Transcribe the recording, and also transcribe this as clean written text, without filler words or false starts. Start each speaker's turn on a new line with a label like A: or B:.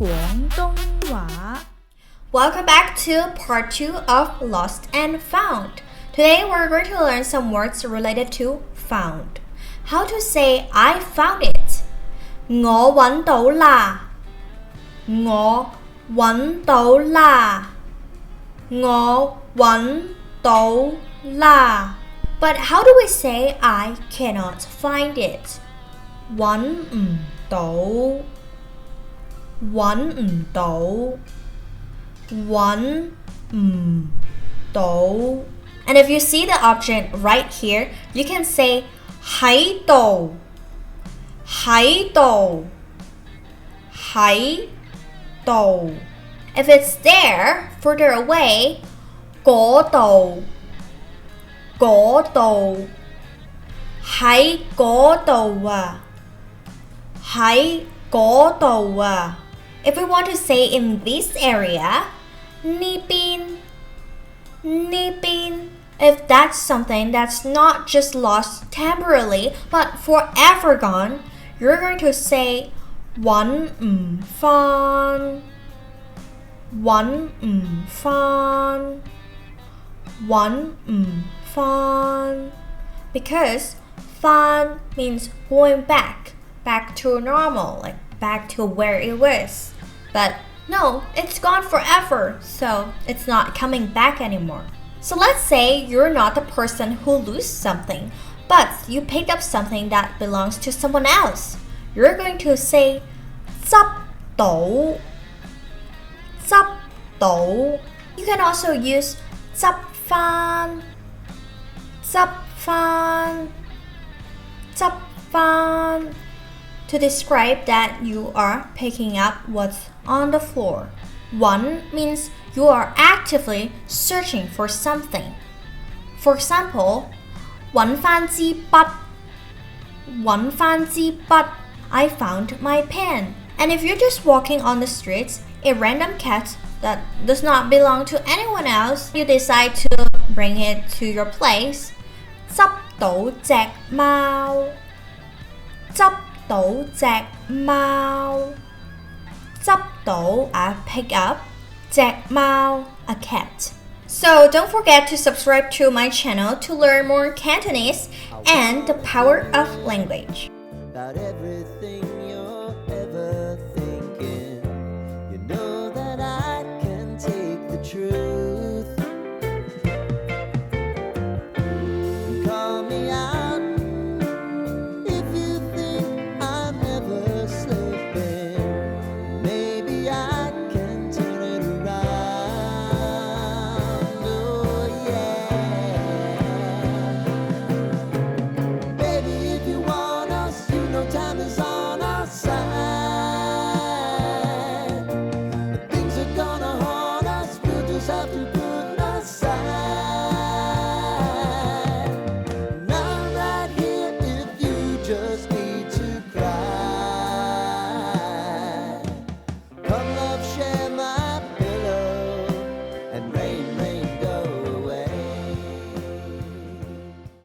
A: 广东话。
B: Welcome back to part 2 of Lost and Found. Today we're going to learn some words related to found. How to say I found it. 我搵到啦。我搵到啦。我搵到啦。But how do we say I cannot find it? 搵唔到。搵唔到。搵唔到。And if you see the object right here, you can say 喺度。喺度。喺度。If it's there, further away, 嗰度。嗰度。喺嗰度啊。喺嗰度啊。If we want to say in this area, 呢邊。呢邊。If that's something that's not just lost temporarily, but forever gone, you're going to say 搵唔返。搵唔返。搵唔返。Because 返 means going back to normal, like back to where it was. But no, it's gone forever, so it's not coming back anymore. So let's say you're not the person who loses something, but you picked up something that belongs to someone else. You're going to say 執到。執到。You can also use 執返。執返。執返 to describe that you are picking up what's on the floor. 搵 means you are actively searching for something. For example, 搵返支筆。搵返支筆。I found my pen. And if you're just walking on the streets, a random cat that does not belong to anyone else, you decide to bring it to your place. 執到隻貓。執到隻貓。執到 I pick up. 隻貓 a cat. So don't forget to subscribe to my channel to learn more Cantonese and the power of language.
C: About everything you're ever thinking, you know that I can take the truth and call me out if you think I'm never slipping. Maybe I can turn it around. Oh yeah, baby, if you want us, you know time is on our side. Things are gonna haunt us, we'll just have to